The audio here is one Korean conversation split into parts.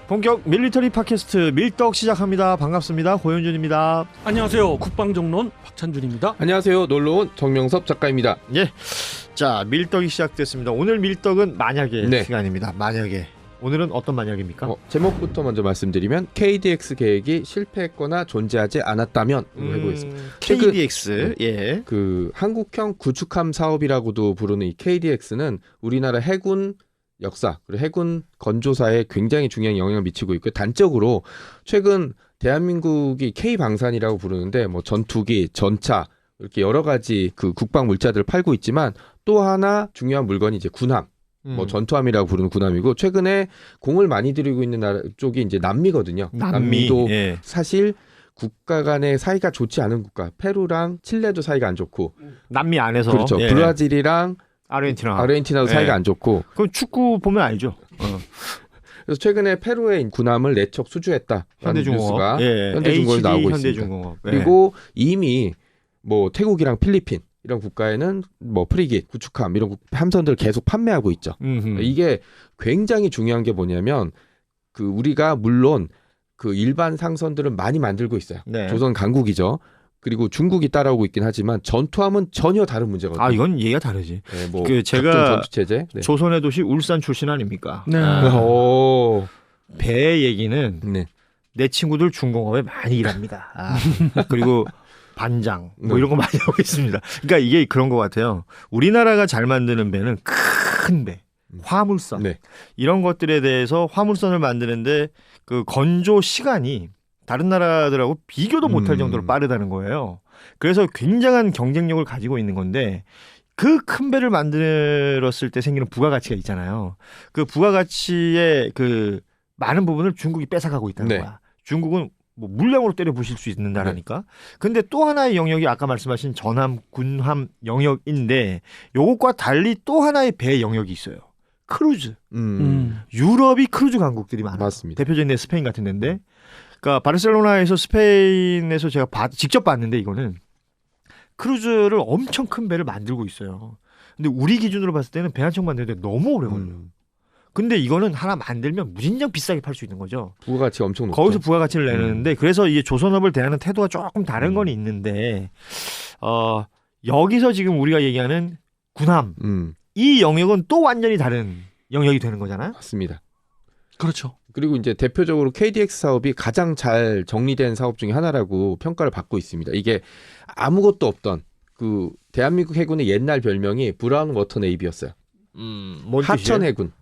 본격 밀리터리 팟캐스트 밀떡 시작합니다. 반갑습니다. 고현준입니다. 안녕하세요. 국방정론 박찬준입니다. 안녕하세요. 놀러온 정명섭 작가입니다. 예, 자 밀떡이 시작됐습니다. 오늘 밀떡은 만약에 네. 시간입니다. 만약에 오늘은 어떤 만약입니까? 제목부터 먼저 말씀드리면 KDX 계획이 실패했거나 존재하지 않았다면 해보겠습니다. KDX 예. 그 한국형 구축함 사업이라고도 부르는 이 KDX는 우리나라 해군 역사 그리고 해군 건조사에 굉장히 중요한 영향을 미치고 있고, 단적으로 최근 대한민국이 K방산이라고 부르는데 뭐 전투기, 전차 이렇게 여러 가지 그 국방 물자들을 팔고 있지만, 또 하나 중요한 물건이 이제 군함, 뭐 전투함이라고 부르는 군함이고, 최근에 공을 많이 들이고 있는 나라 쪽이 이제 남미거든요. 남미도 예. 사실 국가 간의 사이가 좋지 않은 국가, 페루랑 칠레도 사이가 안 좋고, 남미 안에서 그렇죠. 예. 브라질이랑 아르헨티나도 사이가 예. 안 좋고. 그럼 축구 보면 알죠. 그래서 최근에 페루에 군함을 4척 수주했다. 현대중공업, 뉴스가 현대중공업에 나오고 있습니다. 현대중공업. 예. 그리고 이미 뭐 태국이랑 필리핀 이런 국가에는 뭐 프리깃, 구축함 이런 함선들을 계속 판매하고 있죠. 이게 굉장히 중요한 게 뭐냐면, 그 우리가 물론 그 일반 상선들은 많이 만들고 있어요. 네. 조선 강국이죠. 그리고 중국이 따라오고 있긴 하지만 전투함은 전혀 다른 문제거든요. 아, 이건 얘기가 다르지. 네, 뭐 그 제가 각종 전투 체제. 네. 조선의 도시 울산 출신 아닙니까? 네. 오. 배 얘기는 네. 내 친구들 중공업에 많이 일합니다. 그리고 반장 뭐 이런 거 많이 하고 있습니다. 그러니까 이게 그런 것 같아요. 우리나라가 잘 만드는 배는 큰 배, 화물선 네. 이런 것들에 대해서 화물선을 만드는데 그 건조 시간이 다른 나라들하고 비교도 못할 정도로 빠르다는 거예요. 그래서 굉장한 경쟁력을 가지고 있는 건데, 그 큰 배를 만들었을 때 생기는 부가가치가 있잖아요. 그 부가가치의 그 많은 부분을 중국이 뺏어가고 있다는 네. 거야. 중국은 뭐 물량으로 때려 부실 수 있는 나라니까. 근데 또 하나의 영역이 아까 말씀하신 전함, 군함 영역인데, 요것과 달리 또 하나의 배 영역이 있어요. 크루즈. 유럽이 크루즈 강국들이 많아요. 맞습니다. 대표적인 데 스페인 같은 데인데, 그러니까 바르셀로나에서 스페인에서 제가 직접 봤는데, 이거는 크루즈를 엄청 큰 배를 만들고 있어요. 근데 우리 기준으로 봤을 때는 배 한 척 만드는데 너무 오래 걸려요. 근데 이거는 하나 만들면 무진장 비싸게 팔 수 있는 거죠. 부가가치가 엄청 높죠. 거기서 부가가치를 내는데, 그래서 이게 조선업을 대하는 태도가 조금 다른 건 있는데, 여기서 지금 우리가 얘기하는 군함, 이 영역은 또 완전히 다른 영역이 되는 거잖아요. 맞습니다. 그렇죠. 그리고 이제 대표적으로 KDX 사업이 가장 잘 정리된 사업 중에 하나라고 평가를 받고 있습니다. 이게 아무것도 없던 그 대한민국 해군의 옛날 별명이 브라운 워터 네이비였어요. 하천 해군.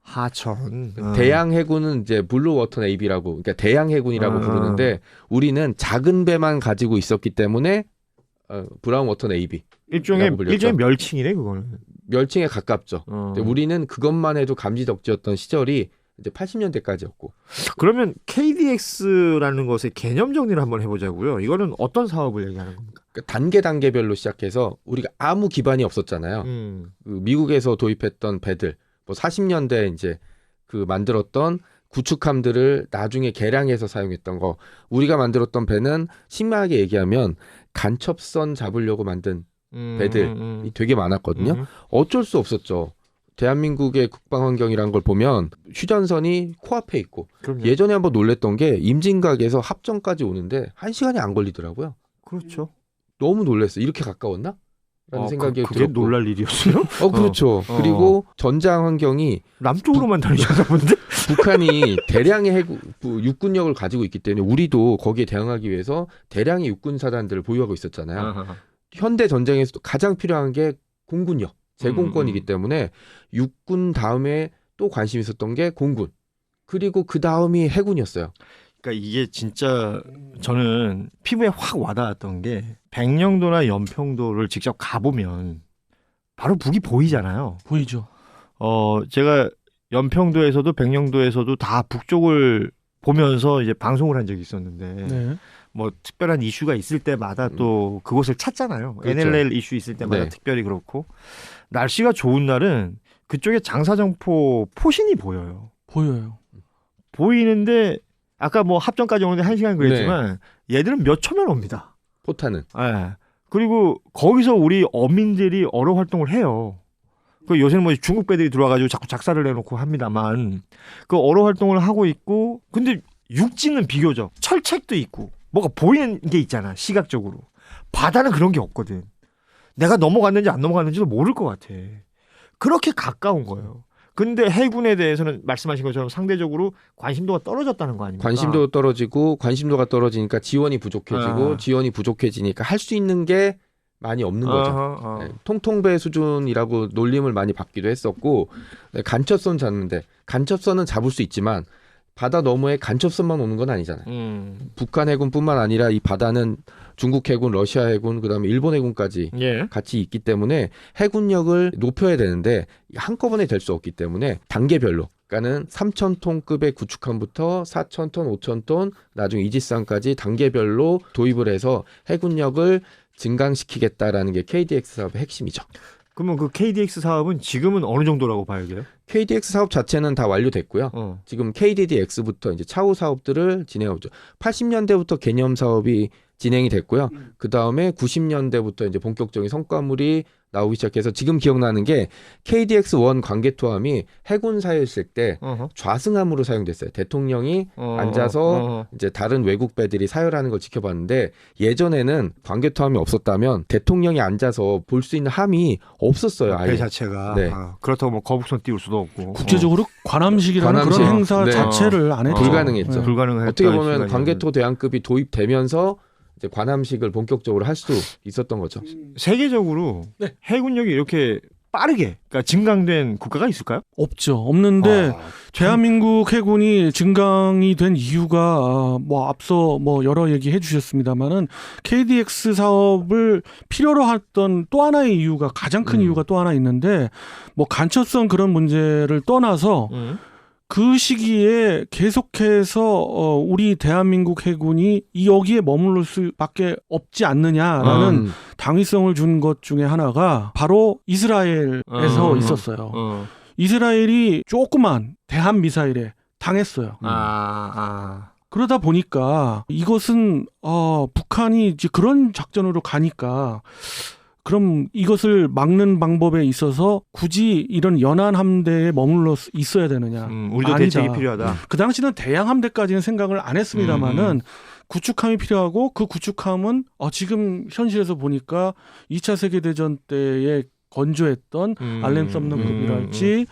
하천. 대양 해군은 이제 블루 워터 네이비라고, 그러니까 대양 해군이라고 부르는데, 우리는 작은 배만 가지고 있었기 때문에 브라운 워터 네이비. 일종의 멸칭이네, 그거는. 멸칭에 가깝죠. 우리는 그것만 해도 감지덕지였던 시절이 이제 80년대까지였고. 그러면 KDX라는 것의 개념 정리를 한번 해보자고요. 이거는 어떤 사업을 얘기하는 겁니까? 단계별로 시작해서 우리가 아무 기반이 없었잖아요. 그 미국에서 도입했던 배들, 뭐 40년대 이제 그 만들었던 구축함들을 나중에 개량해서 사용했던 거, 우리가 만들었던 배는 심하게 얘기하면 간첩선 잡으려고 만든 배들이 되게 많았거든요. 어쩔 수 없었죠. 대한민국의 국방 환경이란 걸 보면 휴전선이 코앞에 있고, 그럼요. 예전에 한번 놀랬던 게 임진각에서 합정까지 오는데 1시간이 안 걸리더라고요. 그렇죠. 너무 놀랐어요. 이렇게 가까웠나? 라는 생각이 그게 들었고. 놀랄 일이었어요? 그렇죠. 그리고 전장 환경이 남쪽으로만 다니셨나 본데? 북한이 대량의 육군력을 가지고 있기 때문에 우리도 거기에 대응하기 위해서 대량의 육군 사단들을 보유하고 있었잖아요. 현대 전쟁에서도 가장 필요한 게 공군력, 제공권이기 때문에 육군 다음에 또 관심 있었던 게 공군, 그리고 그 다음이 해군이었어요. 그러니까 이게 진짜 저는 피부에 확 와닿았던 게, 백령도나 연평도를 직접 가보면 바로 북이 보이잖아요. 보이죠. 제가 연평도에서도 백령도에서도 다 북쪽을 보면서 이제 방송을 한 적이 있었는데, 네. 뭐 특별한 이슈가 있을 때마다 또 그곳을 찾잖아요. 그렇죠. NLL 이슈 있을 때마다 네. 특별히 그렇고, 날씨가 좋은 날은 그쪽에 장사정포 포신이 보여요. 보여요. 보이는데 아까 뭐 합정까지 오는데 1시간 그랬지만 얘들은 몇 초면 옵니다. 포탄은. 예. 그리고 거기서 우리 어민들이 어로 활동을 해요. 그 요새는 뭐 중국 배들이 들어와가지고 자꾸 작사를 해놓고 합니다만 그 어로 활동을 하고 있고 근데 육지는 비교적 철책도 있고 뭐가 보이는 게 있잖아 시각적으로. 바다는 그런 게 없거든. 내가 넘어갔는지 안 넘어갔는지도 모를 것 같아. 그렇게 가까운 거예요. 근데 해군에 대해서는 말씀하신 것처럼 상대적으로 관심도가 떨어졌다는 거 아닙니까? 관심도 떨어지고 관심도가 떨어지니까 지원이 부족해지고 지원이 부족해지니까 할 수 있는 게 많이 없는 거죠. 네, 통통배 수준이라고 놀림을 많이 받기도 했었고 네, 간첩선 잡는데 간첩선은 잡을 수 있지만 바다 너머에 간첩선만 오는 건 아니잖아요. 북한 해군뿐만 아니라 이 바다는 중국 해군, 러시아 해군, 그다음에 일본 해군까지 예. 같이 있기 때문에 해군력을 높여야 되는데 한꺼번에 될 수 없기 때문에 단계별로 그러니까는 3,000톤급의 구축함부터 4,000톤, 5,000톤, 나중에 이지스함까지 단계별로 도입을 해서 해군력을 증강시키겠다라는 게 KDX 사업의 핵심이죠. 그러면 그 KDX 사업은 지금은 어느 정도라고 봐야 돼요? KDX 사업 자체는 다 완료됐고요. 지금 KDDX부터 이제 차후 사업들을 진행하고 있죠. 80년대부터 개념 사업이 진행이 됐고요. 그 다음에 90년대부터 이제 본격적인 성과물이 나오기 시작해서 지금 기억나는 게 KDX-1 관개토함이 해군사였을 때 좌승함으로 사용됐어요. 대통령이 앉아서 이제 다른 외국 배들이 사열하는 걸 지켜봤는데 예전에는 관개토함이 없었다면 대통령이 앉아서 볼 수 있는 함이 없었어요. 아예. 배 자체가. 네. 그렇다고 뭐 거북선 띄울 수도 없고. 국제적으로 관함식이라는 관함식. 그런 행사 네. 자체를 안 했죠. 불가능했죠. 네. 불가능했다. 어떻게 보면 관개토 대항급이 도입되면서 이제 관함식을 본격적으로 할 수 있었던 거죠. 세계적으로 네. 해군력이 이렇게 빠르게 그러니까 증강된 국가가 있을까요? 없죠. 없는데 대한민국 해군이 증강이 된 이유가 뭐 앞서 뭐 여러 얘기해 주셨습니다만은 KDX 사업을 필요로 했던 또 하나의 이유가 가장 큰 이유가 또 하나 있는데 뭐 간첩성 그런 문제를 떠나서 그 시기에 계속해서 우리 대한민국 해군이 여기에 머무를 수밖에 없지 않느냐라는 당위성을 준 것 중에 하나가 바로 이스라엘에서 있었어요. 이스라엘이 조그만 대한 미사일에 당했어요. 그러다 보니까 이것은 북한이 이제 그런 작전으로 가니까 그럼 이것을 막는 방법에 있어서 굳이 이런 연안 함대에 머물러 있어야 되느냐? 우리도 아니다. 대책이 필요하다. 그 당시는 대양 함대까지는 생각을 안 했습니다만은 구축함이 필요하고 그 구축함은 지금 현실에서 보니까 2차 세계대전 때의 건조했던 알렘 썸넌급이랄지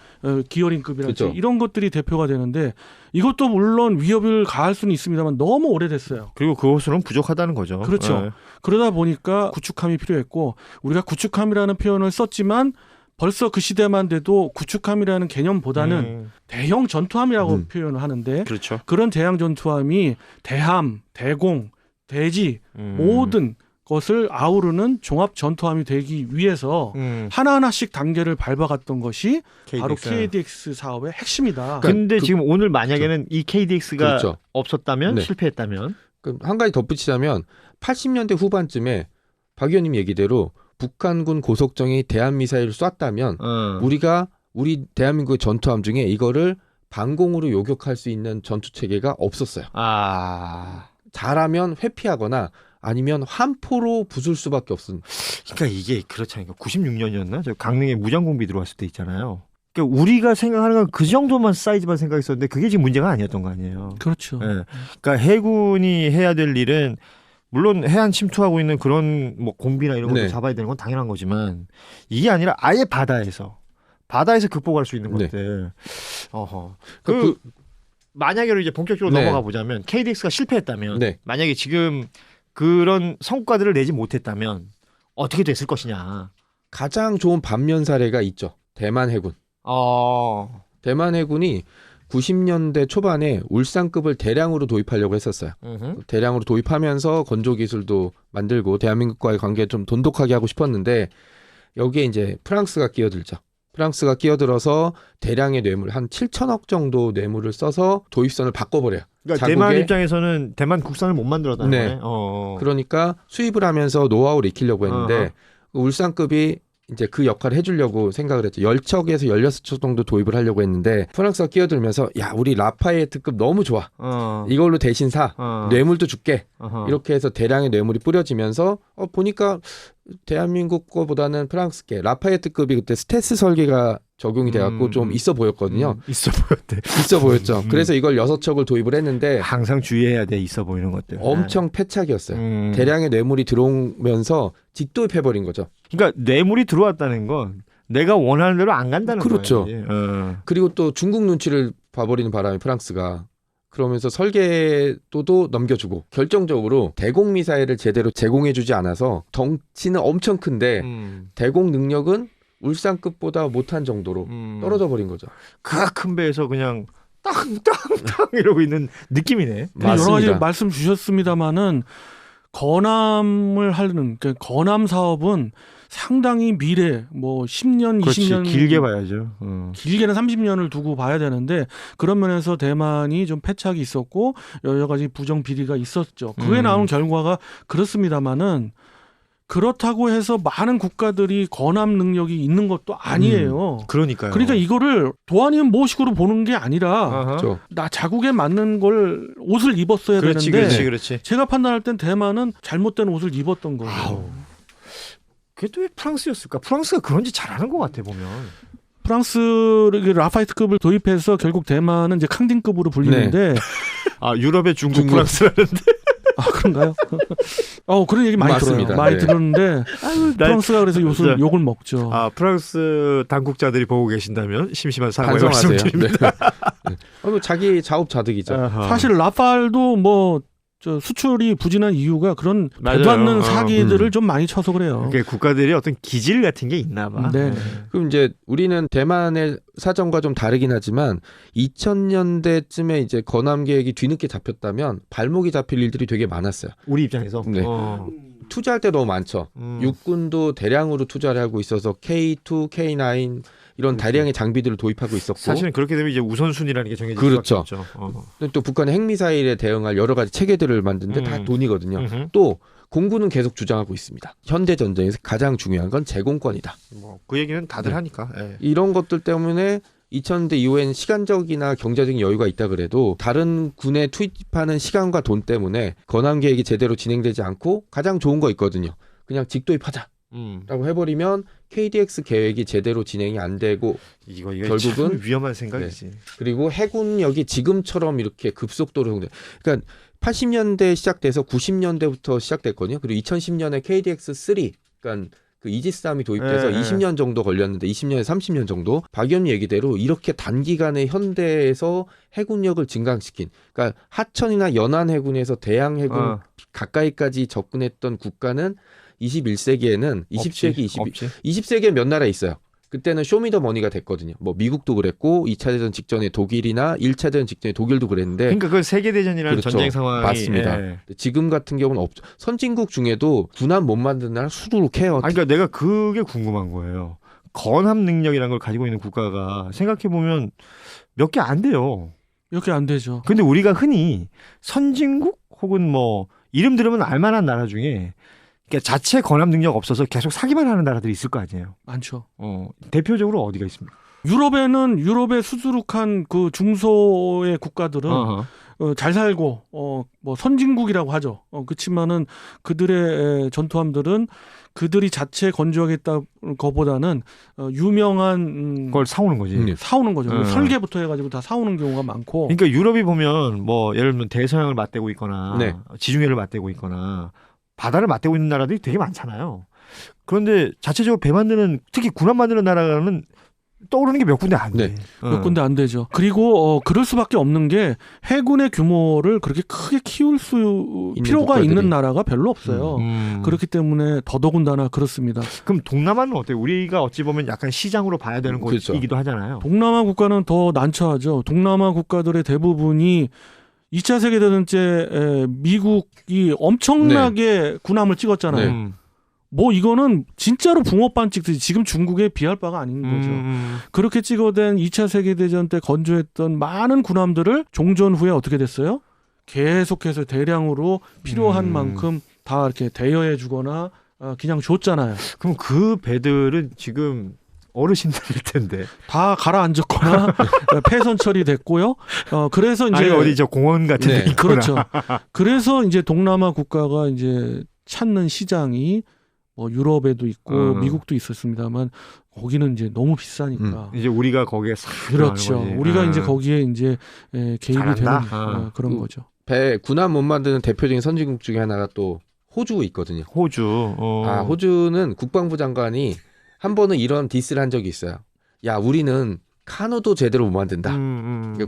기어링급이랄지 그렇죠. 이런 것들이 대표가 되는데 이것도 물론 위협을 가할 수는 있습니다만 너무 오래됐어요. 그리고 그것으로는 부족하다는 거죠. 그렇죠. 네. 그러다 보니까 구축함이 필요했고 우리가 구축함이라는 표현을 썼지만 벌써 그 시대만 돼도 구축함이라는 개념보다는 대형 전투함이라고 표현을 하는데 그렇죠. 그런 대형 전투함이 대함, 대공, 대지 모든 것을 아우르는 종합 전투함이 되기 위해서 하나하나씩 단계를 밟아갔던 것이 바로 KDX 사업의 핵심이다. 근데 지금 오늘 만약에는 이 KDX가 그렇죠. 없었다면 네. 실패했다면 한 가지 덧붙이자면 80년대 후반쯤에 박 의원님 얘기대로 북한군 고속정이 대한미사일을 쐈다면 우리 대한민국의 전투함 중에 이거를 방공으로 요격할 수 있는 전투체계가 없었어요. 잘하면 회피하거나 아니면 함포로 부술 수밖에 없은. 그러니까 이게 그렇잖아요. 96년이었나? 저 강릉에 무장공비 들어왔을 때 있잖아요. 그러니까 우리가 생각하는 건 그 정도만 사이즈만 생각했었는데 그게 지금 문제가 아니었던 거 아니에요. 그렇죠. 네. 그러니까 해군이 해야 될 일은 물론 해안 침투하고 있는 그런 뭐 공비나 이런 것도 네. 잡아야 되는 건 당연한 거지만 이게 아니라 아예 바다에서 극복할 수 있는 네. 것들. 만약에 이제 본격적으로 네. 넘어가 보자면 KDX가 실패했다면 네. 만약에 지금 그런 성과들을 내지 못했다면 어떻게 됐을 것이냐. 가장 좋은 반면 사례가 있죠. 대만 해군. 대만 해군이 90년대 초반에 울산급을 대량으로 도입하려고 했었어요. 대량으로 도입하면서 건조 기술도 만들고 대한민국과의 관계 좀 돈독하게 하고 싶었는데 여기에 이제 프랑스가 끼어들죠. 프랑스가 끼어들어서 대량의 뇌물 한 7천억 정도 뇌물을 써서 도입선을 바꿔버려요. 그러니까 대만 입장에서는 대만 국산을 못 만들었다는 네. 거네. 그러니까 수입을 하면서 노하우를 익히려고 했는데 울산급이 이제 그 역할을 해주려고 생각을 했죠. 10척에서 16척 정도 도입을 하려고 했는데 프랑스가 끼어들면서 야 우리 라파에트급 너무 좋아. 이걸로 대신 사. 뇌물도 줄게. 이렇게 해서 대량의 뇌물이 뿌려지면서 보니까 대한민국 거보다는 프랑스계 라파에트급이 그때 스텔스 설계가 적용이 돼갖고 좀 있어 보였거든요. 있어 보였대. 있어 보였죠. 그래서 이걸 6척을 도입을 했는데 항상 주의해야 돼. 있어 보이는 것들. 엄청 패착이었어요. 대량의 뇌물이 들어오면서 직도입해버린 거죠. 그러니까 뇌물이 들어왔다는 건 내가 원하는 대로 안 간다는 그렇죠. 거예요. 그리고 또 중국 눈치를 봐버리는 바람에 프랑스가 그러면서 설계도도 넘겨주고 결정적으로 대공 미사일을 제대로 제공해주지 않아서 덩치는 엄청 큰데 대공 능력은 울산급보다 못한 정도로 떨어져 버린 거죠. 그 큰 배에서 그냥 땅땅땅 이러고 있는 느낌이네. 여러 가지 맞습니다. 말씀 주셨습니다마는 건함을 하는 그러니까 건함 사업은 상당히 미래 뭐 10년, 그렇지. 20년 길게 봐야죠. 길게는 30년을 두고 봐야 되는데 그런 면에서 대만이 좀 패착이 있었고 여러 가지 부정 비리가 있었죠. 그에 나온 결과가 그렇습니다마는 그렇다고 해서 많은 국가들이 건함 능력이 있는 것도 아니에요. 그러니까요. 그러니까 이거를 도안이면 뭐식으로 보는 게 아니라 아하. 그렇죠. 나 자국에 맞는 걸 옷을 입었어야 그렇지, 되는데 그렇지. 제가 판단할 땐 대만은 잘못된 옷을 입었던 거예요. 아우. 그게 또 왜 프랑스였을까? 프랑스가 그런지 잘하는 것 같아 보면. 프랑스 라파이트급을 도입해서 결국 대만은 이제 캉딘급으로 불리는데 아 유럽의 중국. 중국. 프랑스라는데. 아 그런가요? 그런 얘기 많이 맞습니다. 들어요. 많이 네. 들었는데 프랑스가 그래서 진짜. 욕을 먹죠. 아 프랑스 당국자들이 보고 계신다면 심심한 사과의 반성하세요. 말씀드립니다. 네. 자기 자업자득이죠. 아하. 사실 라팔도 뭐 저 수출이 부진한 이유가 그런 맞아요. 되도 않는 어, 사기들을 좀 많이 쳐서 그래요. 그러니까 국가들이 어떤 기질 같은 게 있나 봐. 네. 그럼 이제 우리는 대만의 사정과 좀 다르긴 하지만 2000년대쯤에 이제 건함 계획이 뒤늦게 잡혔다면 발목이 잡힐 일들이 되게 많았어요. 우리 입장에서. 네. 투자할 때 너무 많죠. 육군도 대량으로 투자를 하고 있어서 K2, K9 이런 대량의 장비들을 도입하고 있었고 사실은 그렇게 되면 이제 우선순위라는 게 정해질 그렇죠. 수밖에 없죠. 또 북한의 핵미사일에 대응할 여러 가지 체계들을 만드는데 다 돈이거든요. 또 공군은 계속 주장하고 있습니다. 현대 전쟁에서 가장 중요한 건 제공권이다. 그 얘기는 다들 네. 하니까. 예. 이런 것들 때문에 2000년대 이후엔 시간적이나 경제적인 여유가 있다 그래도 다른 군에 투입하는 시간과 돈 때문에 건함 계획이 제대로 진행되지 않고 가장 좋은 거 있거든요. 그냥 직도입하자. 라고 해버리면 KDX 계획이 제대로 진행이 안 되고 이거 결국은 참 위험한 생각이지. 그리고 해군력이 지금처럼 이렇게 급속도로 그러니까 80년대 시작돼서 90년대부터 시작됐거든요. 그리고 2010년에 KDX-3 그러니까 그 이지스함이 도입돼서 20년 정도 걸렸는데 20년에서 30년 정도 박 의원님 얘기대로 이렇게 단기간에 현대에서 해군력을 증강시킨 그러니까 하천이나 연안 해군에서 대양 해군 가까이까지 접근했던 국가는 21세기에는 20세기, 20세기에 몇 나라 있어요. 그때는 쇼미더머니가 됐거든요. 뭐 미국도 그랬고 2차 대전 직전에 독일이나 1차 대전 직전에 독일도 그랬는데 그러니까 그 세계 대전이라는 그렇죠. 전쟁 상황이 맞습니다. 예. 지금 같은 경우는 없죠. 선진국 중에도 군함 못 만드는 나라 수두룩해요. 아니, 그러니까 내가 그게 궁금한 거예요. 건함 능력이라는 걸 가지고 있는 국가가 생각해 보면 몇 개 안 돼요. 이렇게 안 되죠. 근데 우리가 흔히 선진국 혹은 뭐 이름 들으면 알만한 나라 중에 그러니까 자체 건함 능력 없어서 계속 사기만 하는 나라들이 있을 거 아니에요. 많죠. 대표적으로 어디가 있습니까? 유럽의 수두룩한 그 중소의 국가들은 잘 살고 뭐 선진국이라고 하죠. 그렇지만은 그들의 전투함들은 그들이 자체 건조하겠다 거보다는 유명한 그걸 사오는 거지. 사오는 거죠. 설계부터 해가지고 다 사오는 경우가 많고. 그러니까 유럽이 보면 뭐 예를 들면 대서양을 맞대고 있거나 네. 지중해를 맞대고 있거나 바다를 맞대고 있는 나라들이 되게 많잖아요. 그런데 자체적으로 배 만드는 특히 군함 만드는 나라는 떠오르는 게 몇 군데 안 돼. 네. 몇 군데 안 되죠. 그리고 그럴 수밖에 없는 게 해군의 규모를 그렇게 크게 키울 수 필요가 국가들이. 있는 나라가 별로 없어요. 그렇기 때문에 더더군다나 그렇습니다. 그럼 동남아는 어때요? 우리가 어찌 보면 약간 시장으로 봐야 되는 그렇죠. 곳이기도 하잖아요. 동남아 국가는 더 난처하죠. 동남아 국가들의 대부분이 2차 세계대전 때 미국이 엄청나게 군함을 찍었잖아요. 네. 뭐 이거는 진짜로 붕어빵 찍듯이 지금 중국에 비할 바가 아닌 거죠. 그렇게 찍어댄 2차 세계대전 때 건조했던 많은 군함들을 종전 후에 어떻게 됐어요? 계속해서 대량으로 필요한 만큼 다 이렇게 대여해 주거나 그냥 줬잖아요. 그럼 그 배들은 지금 어르신들일 텐데. 다 가라앉았거나 폐선 처리됐고요. 그래서 이제 아니 어디 저 공원 같은 데 네. 있구나. 그렇죠. 그래서 이제 동남아 국가가 이제 찾는 시장이 유럽에도 있고 음. 미국도 있었습니다만 거기는 이제 너무 비싸니까. 이제 우리가 거기에 싹 그렇죠. 들어가는 거지. 우리가 이제 거기에 이제 개입이 잘한다? 되는 그런 거죠. 배 군함 못 만드는 대표적인 선진국 중에 하나가 또 호주 있거든요. 호주. 호주는 국방부 장관이 한 번은 이런 디스를 한 적이 있어요. 야, 우리는 카누도 제대로 못 만든다. 그러니까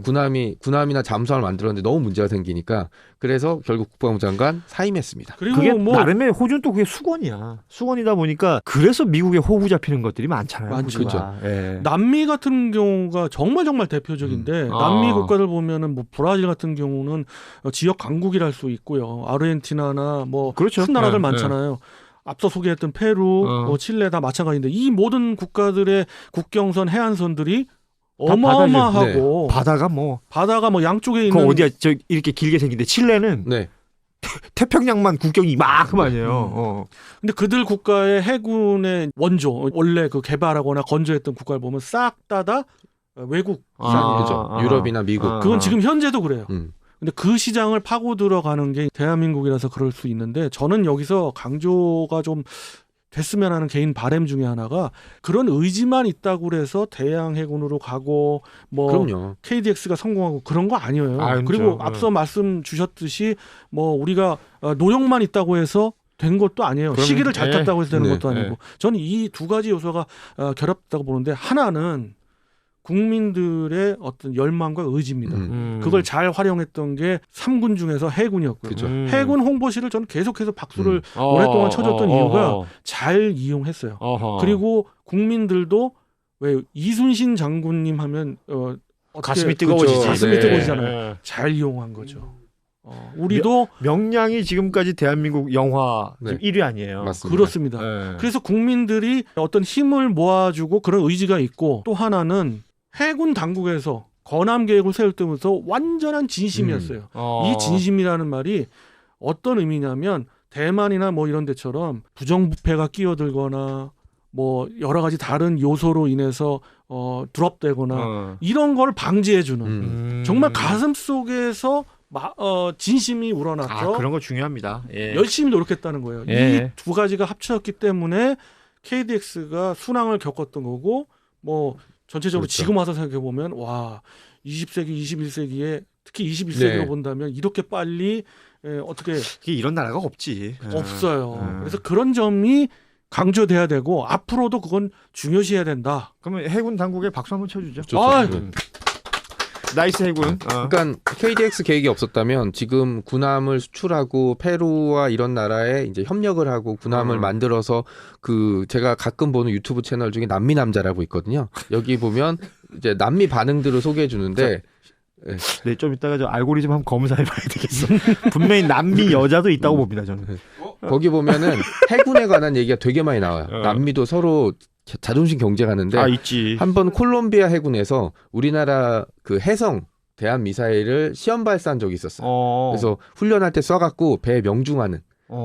군함이나 잠수함을 만들었는데 너무 문제가 생기니까 그래서 결국 국방부 장관 사임했습니다. 그리고 그게 뭐 나름의 호주는 또 그게 수건이야. 수건이다 보니까 그래서 미국에 호구 잡히는 것들이 많잖아요. 많죠. 호주가. 예. 남미 같은 경우가 정말 대표적인데 남미 국가들 보면은 뭐 브라질 같은 경우는 지역 강국이랄 수 있고요. 아르헨티나나 뭐 그렇죠. 큰 나라들 예, 많잖아요. 앞서 소개했던 페루, 뭐 칠레 다 마찬가지인데 이 모든 국가들의 국경선 해안선들이 어마어마하고 바다가 뭐 바다가 뭐 양쪽에 그 있는 어디야 저 이렇게 길게 생긴데 칠레는 네. 태평양만 국경이 이만큼 아니에요. 근데 그들 국가의 해군의 원조 원래 그 개발하거나 건조했던 국가를 보면 싹 다 외국 시장이에요. 그죠. 유럽이나 미국. 그건 지금 현재도 그래요. 음. 근데 그 시장을 파고 들어가는 게 대한민국이라서 그럴 수 있는데 저는 여기서 강조가 좀 됐으면 하는 개인 바람 중에 하나가 그런 의지만 있다고 그래서 대양 해군으로 가고 뭐 그럼요. KDX가 성공하고 그런 거 아니에요. 아니죠. 그리고 앞서 말씀 주셨듯이 뭐 우리가 노력만 있다고 해서 된 것도 아니에요. 그럼, 시기를 잘 탔다고 해서 되는 네, 것도 아니고 저는 이 두 가지 요소가 결합됐다고 보는데 하나는 국민들의 어떤 열망과 의지입니다. 그걸 잘 활용했던 게 3군 중에서 해군이었고요. 그죠. 해군 홍보실을 저는 계속해서 박수를 오랫동안 쳐줬던 이유가 잘 이용했어요. 그리고 국민들도 왜 이순신 장군님 하면 어떻게 가슴이 뜨거워지지. 그렇죠. 가슴이 네. 뜨거워지잖아요. 잘 이용한 거죠. 우리도 명량이 지금까지 대한민국 영화 네. 지금 1위 아니에요. 맞습니다. 그렇습니다. 네. 그래서 국민들이 어떤 힘을 모아주고 그런 의지가 있고 또 하나는 해군 당국에서 건함 계획을 세울 때부터 완전한 진심이었어요. 이 진심이라는 말이 어떤 의미냐면 대만이나 뭐 이런 데처럼 부정부패가 끼어들거나 뭐 여러 가지 다른 요소로 인해서 드롭되거나 이런 걸 방지해주는 정말 가슴 속에서 진심이 우러났죠. 그런 거 중요합니다. 예. 열심히 노력했다는 거예요. 예. 이 두 가지가 합쳐졌기 때문에 KDX가 순항을 겪었던 거고 뭐 전체적으로 그렇죠. 지금 와서 생각해 보면 와 20세기, 21세기에 특히 21세기로 네. 본다면 이렇게 빨리 어떻게 이게 이런 나라가 없지. 없어요. 그래서 그런 점이 강조돼야 되고 앞으로도 그건 중요시해야 된다. 그러면 해군 당국에 박수 한번 쳐주죠. 좋죠. 아, 나이스 해군. 그러니까 KDX 계획이 없었다면 지금 군함을 수출하고 페루와 이런 나라에 이제 협력을 하고 군함을 만들어서 그 제가 가끔 보는 유튜브 채널 중에 남미 남자라고 있거든요. 여기 보면 이제 남미 반응들을 소개해 주는데 네, 좀 이따가 저 알고리즘 한번 검사해봐야 되겠어. 분명히 남미 여자도 있다고 봅니다, 저는. 거기 보면은 해군에 관한 얘기가 되게 많이 나와요. 남미도 서로 자존심 경쟁하는데 있지. 한번 콜롬비아 해군에서 우리나라 그 해성 대한 미사일을 시험 발사한 적이 있었어요. 그래서 훈련할 때 쏴갖고 배에 명중하는.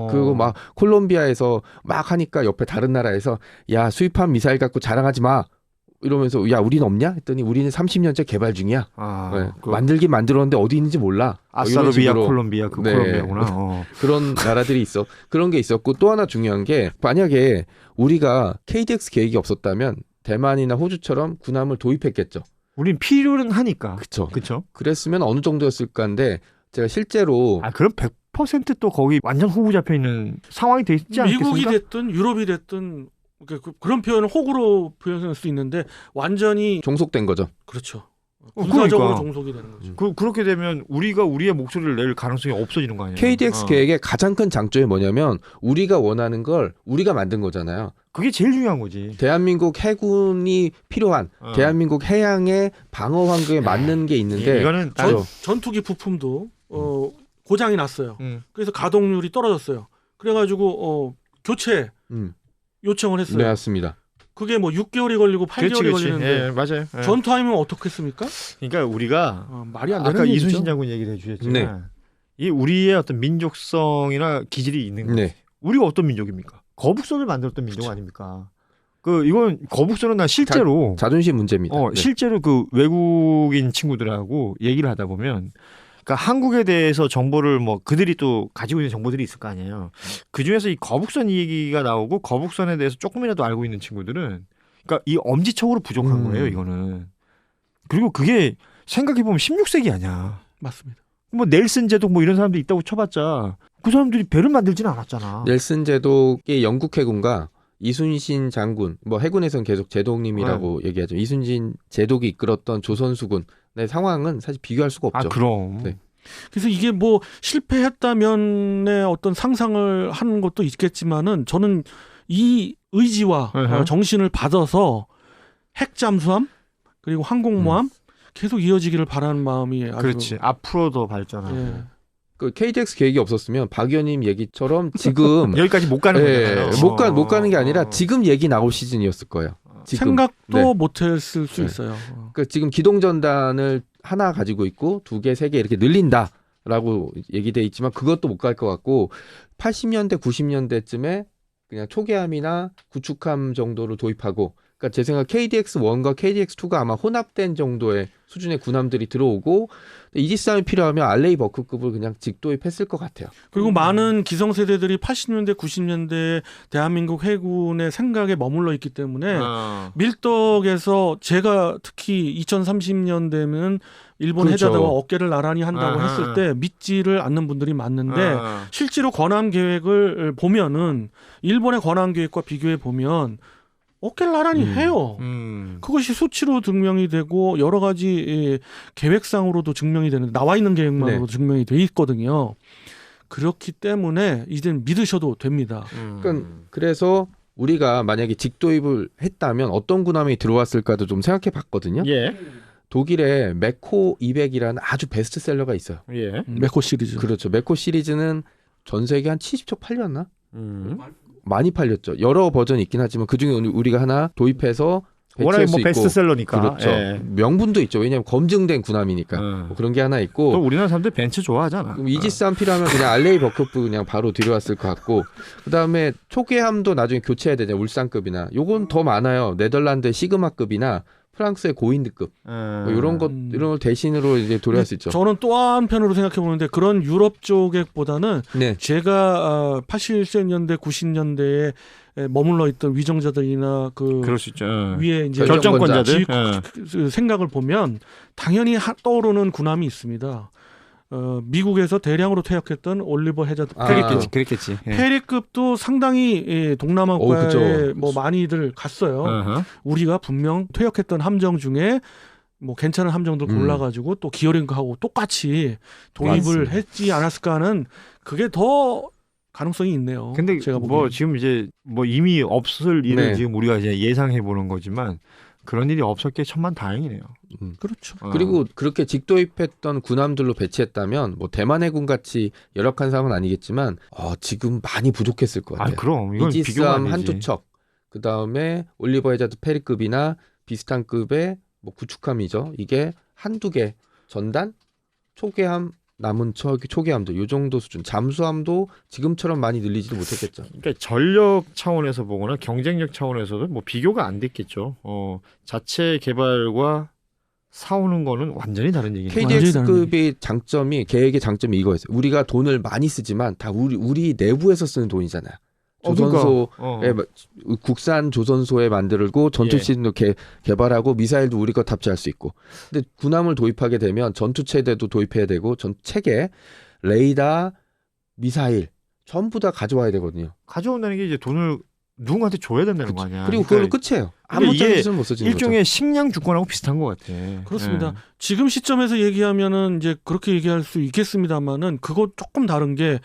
그리고 막 콜롬비아에서 막 하니까 옆에 다른 나라에서 야 수입한 미사일 갖고 자랑하지 마 이러면서 야 우리는 없냐 했더니 우리는 30년째 개발 중이야. 네. 만들긴 만들었는데 어디 있는지 몰라. 아사르비아 식으로. 콜롬비아 네. 콜롬비아구나. 그런 나라들이 있어. 그런 게 있었고 또 하나 중요한 게 만약에 우리가 KDX 계획이 없었다면 대만이나 호주처럼 군함을 도입했겠죠. 우린 필요는 하니까. 그렇죠. 그렇죠. 그랬으면 어느 정도였을까인데 제가 실제로 그럼 100%또 거기 완전 호구 잡혀 있는 상황이 돼 있지 않겠습니까? 미국이 됐든 유럽이 됐든 그런 표현을 호구로 표현할 수 있는데 완전히 종속된 거죠. 그렇죠. 군사적으로 그러니까. 종속이 되는 거죠. 그렇게 되면 우리가 우리의 목소리를 낼 가능성이 없어지는 거 아니에요? KDX 계획의 가장 큰 장점이 뭐냐면 우리가 원하는 걸 우리가 만든 거잖아요. 그게 제일 중요한 거지. 대한민국 해군이 필요한 대한민국 해양의 방어 환경에 맞는 게 있는데 이거는 전투기 부품도 고장이 났어요. 그래서 가동률이 떨어졌어요. 그래가지고 교체 요청을 했어요. 네, 맞습니다. 그게 뭐 6개월이 걸리고 8개월이 걸리는데 예, 맞아요. 예. 전투하면 어떻겠습니까? 그러니까 우리가 말이 안 되는 아까 얘기죠. 이순신 장군 얘기를 해주셨지만 네. 이 우리의 어떤 민족성이나 기질이 있는 거지. 네. 우리가 어떤 민족입니까? 거북선을 만들었던 민족 아닙니까? 이건 거북선은 나 실제로 자존심 문제입니다. 네. 실제로 그 외국인 친구들하고 얘기를 하다 보면 그러니까 한국에 대해서 정보를 뭐 그들이 또 가지고 있는 정보들이 있을 거 아니에요. 그 중에서 이 거북선 얘기가 나오고 거북선에 대해서 조금이라도 알고 있는 친구들은 그러니까 이 엄지척으로 부족한 거예요. 이거는. 그리고 그게 생각해 보면 16세기 아니야. 맞습니다. 뭐 넬슨 제독 뭐 이런 사람들 있다고 쳐봤자 그 사람들이 배를 만들지는 않았잖아. 넬슨 제독의 영국 해군과 이순신 장군, 뭐 해군에선 계속 제독님이라고 얘기하죠. 이순신 제독이 이끌었던 조선수군의 상황은 사실 비교할 수가 없죠. 아 그럼. 네. 그래서 이게 뭐 실패했다면의 어떤 상상을 하는 것도 있겠지만은 저는 이 의지와 정신을 받아서 핵 잠수함 그리고 항공모함 계속 이어지기를 바라는 마음이 아주 그렇지. 앞으로도 발전하고. 예. 그 KTX 계획이 없었으면 박 의원님 얘기처럼 지금 여기까지 못 가는 거잖아요. 못 가는 게 아니라 지금 얘기 나올 시즌이었을 거예요. 지금. 생각도 못했을 수 있어요. 그러니까 지금 기동전단을 하나 가지고 있고 2개, 3개 이렇게 늘린다라고 얘기돼 있지만 그것도 못 갈 것 같고 80년대, 90년대쯤에 그냥 초계함이나 구축함 정도로 도입하고 그러니까 제 생각 KDX-1과 KDX-2가 아마 혼합된 정도의 수준의 군함들이 들어오고 이지스함이 필요하면 알레이 버크급을 그냥 직도입했을 것 같아요. 그리고 많은 기성세대들이 80년대, 90년대 대한민국 해군의 생각에 머물러 있기 때문에 밀덕에서 제가 특히 2030년 되면 일본 그렇죠. 해자대와 어깨를 나란히 한다고 했을 때 믿지를 않는 분들이 많는데 실제로 관함 계획을 보면은 일본의 관함 계획과 비교해 보면 어깨를 나란히 해요. 그것이 수치로 증명이 되고 여러 가지 계획상으로도 증명이 되는 나와 있는 계획만으로도 증명이 돼 있거든요. 그렇기 때문에 이젠 믿으셔도 됩니다. 그러니까 그래서 우리가 만약에 직도입을 했다면 어떤 군함이 들어왔을까도 좀 생각해 봤거든요. 예. 독일의 메코 200이라는 아주 베스트셀러가 있어요. 예. 메코 시리즈. 그렇죠. 메코 시리즈는 전 세계 한 70척 팔렸나? 많이 팔렸죠. 여러 버전이 있긴 하지만 그중에 우리가 하나 도입해서 워낙에 배치할 수 뭐 있고 베스트셀러니까. 그렇죠. 예. 명분도 있죠. 왜냐하면 검증된 군함이니까 뭐 그런 게 하나 있고. 또 우리나라 사람들 벤츠 좋아하잖아. 그럼 이지스함 필요하면 그냥 알레이 버크급 그냥 바로 들여왔을 것 같고 그다음에 초계함도 나중에 교체해야 되잖아요. 울산급이나 요건 더 많아요. 네덜란드의 시그마급이나 프랑스의 고인드급 뭐 이런 걸 대신으로 이제 도래할 수 있죠. 저는 또 한편으로 생각해 보는데 그런 유럽 쪽보다는 제가 80년대 90년대에 머물러 있던 위정자들이나 그럴 수 있죠. 위에 이제 결정권자들 생각을 보면 당연히 떠오르는 군함이 있습니다. 미국에서 대량으로 퇴역했던 올리버 해자드 그랬겠지. 예. 페리급도 상당히 동남아 국가에 뭐 많이들 갔어요. 우리가 분명 퇴역했던 함정 중에 뭐 괜찮은 함정들 골라가지고 또 기어링크하고 똑같이 도입을 했지 않았을까 하는 그게 더 가능성이 있네요. 근데 제가 뭐 지금 이제 뭐 이미 없을 일을 네. 지금 우리가 이제 예상해 보는 거지만 그런 일이 없었기에 천만다행이네요. 그렇죠. 그리고 그렇게 직도입했던 군함들로 배치했다면 뭐 대만 해군 같이 열악한 상황은 아니겠지만 지금 많이 부족했을 것 같아요. 그럼 이건 비교가 이지스함 아니지. 한두 척, 그 다음에 올리버 해자드 페리급이나 비슷한 급의 뭐 구축함이죠. 이게 한두 개 전단, 초계함, 남은 초계함도 요 정도 수준. 잠수함도 지금처럼 많이 늘리지도 못했겠죠. 그러니까 전력 차원에서 보거나 경쟁력 차원에서도 뭐 비교가 안 됐겠죠. 자체 개발과 사오는 거는 완전히 다른 얘기죠. KDX급의 장점이 계획의 장점이 이거였어요. 우리가 돈을 많이 쓰지만 다 우리 내부에서 쓰는 돈이잖아요. 조선소에 국산 조선소에 만들고 전투 시스템도 개발하고 미사일도 우리 거 탑재할 수 있고. 근데 군함을 도입하게 되면 전투 체계도 도입해야 되고 체계, 레이더, 미사일 전부 다 가져와야 되거든요. 가져온다는 게 이제 돈을 누군가한테 줘야 된다는 거 아니야. 그리고 그걸로 끝이에요. 아무 짓을 못 쓰지는 일종의 거죠. 식량 주권하고 비슷한 것 같아. 그렇습니다. 지금 시점에서 얘기하면은 이제 그렇게 얘기할 수 있겠습니다만은 그거 조금 다른 게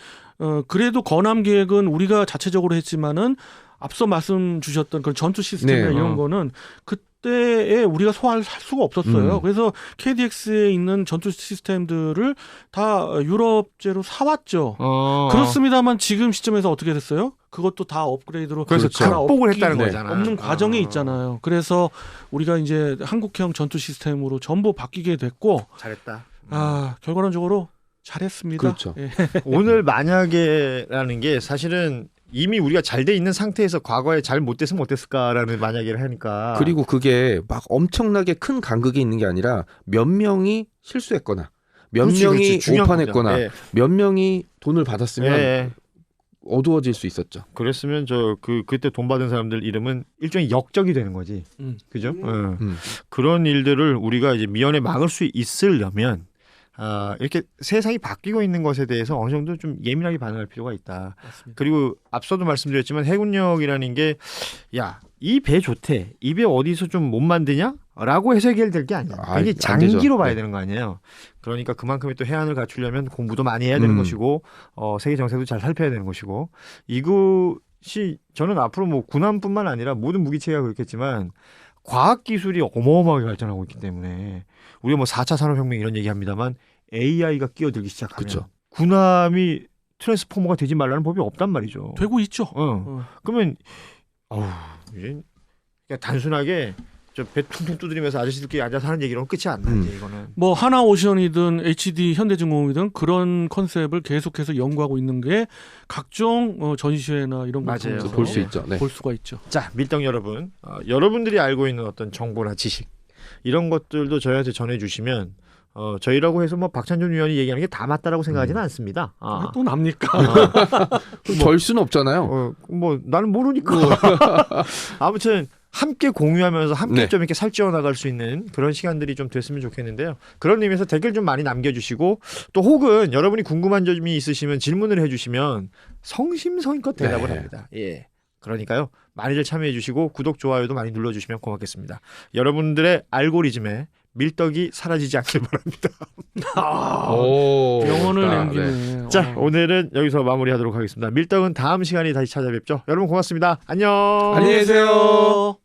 그래도 건함 계획은 우리가 자체적으로 했지만은 앞서 말씀 주셨던 그런 전투 시스템이나 이런 거는 그때에 우리가 소화할 수가 없었어요. 그래서 KDX에 있는 전투 시스템들을 다 유럽제로 사왔죠. 그렇습니다만 지금 시점에서 어떻게 됐어요? 그것도 다 업그레이드로 그래서 극복을 했다는 거잖아. 없는 과정에 있잖아요. 그래서 우리가 이제 한국형 전투 시스템으로 전부 바뀌게 됐고 잘했다. 결과론적으로 잘했습니다. 그렇죠. 예. 오늘 만약에라는 게 사실은 이미 우리가 잘 돼 있는 상태에서 과거에 잘 못 됐으면 어땠을까라는 만약에를 하니까. 그리고 그게 막 엄청나게 큰 간극이 있는 게 아니라 몇 명이 실수했거나 몇 그렇지, 명이 그렇지. 중요한 오판했거나 거죠. 예. 몇 명이 돈을 받았으면 예. 어두워질 수 있었죠. 그랬으면 그때 돈 받은 사람들 이름은 일종의 역적이 되는 거지. 그죠? 그런 일들을 우리가 이제 미연에 막을 수 있으려면 이렇게 세상이 바뀌고 있는 것에 대해서 어느 정도 좀 예민하게 반응할 필요가 있다. 맞습니다. 그리고 앞서도 말씀드렸지만 해군력이라는 게 이 배 좋대. 이 배 어디서 좀 못 만드냐? 라고 해서 해결될 게 아니야. 이게 안 장기로 되죠. 봐야 네. 되는 거 아니에요. 그러니까 그만큼의 또 해안을 갖추려면 공부도 많이 해야 되는 것이고 세계 정세도 잘 살펴야 되는 것이고 이것이 저는 앞으로 뭐 군함뿐만 아니라 모든 무기체계가 그렇겠지만 과학 기술이 어마어마하게 발전하고 있기 때문에 우리가 뭐 4차 산업혁명 이런 얘기합니다만 AI가 끼어들기 시작하면 그쵸. 군함이 트랜스포머가 되지 말라는 법이 없단 말이죠. 되고 있죠. 그러면 이제 그냥 단순하게 저 배 퉁퉁 두드리면서 아저씨들끼리 앉아서 하는 얘기로는 끝이 안 나지 이거는. 뭐 하나오션이든 HD 현대중공업이든 그런 컨셉을 계속해서 연구하고 있는 게 각종 전시회나 이런 걸 맞아요. 통해서 볼 수 있죠. 네. 볼 수가 있죠. 자, 밀떡 여러분, 여러분들이 알고 있는 어떤 정보나 지식 이런 것들도 저희한테 전해주시면 저희라고 해서 뭐 박찬준 위원이 얘기하는 게 다 맞다라고 생각하지는 않습니다. 또 납니까? 절 수는 없잖아요. 뭐 나는 모르니까. 아무튼 함께 공유하면서 함께 네. 좀 이렇게 살찌워 나갈 수 있는 그런 시간들이 좀 됐으면 좋겠는데요. 그런 의미에서 댓글 좀 많이 남겨주시고 또 혹은 여러분이 궁금한 점이 있으시면 질문을 해주시면 성심성의껏 대답을 네. 합니다. 예. 그러니까요. 많이들 참여해주시고 구독, 좋아요도 많이 눌러주시면 고맙겠습니다. 여러분들의 알고리즘에 밀떡이 사라지지 않길 바랍니다. 오, 영혼을 좋다. 남기네. 네. 자, 오늘은 여기서 마무리하도록 하겠습니다. 밀떡은 다음 시간에 다시 찾아뵙죠. 여러분 고맙습니다. 안녕. 안녕히 계세요.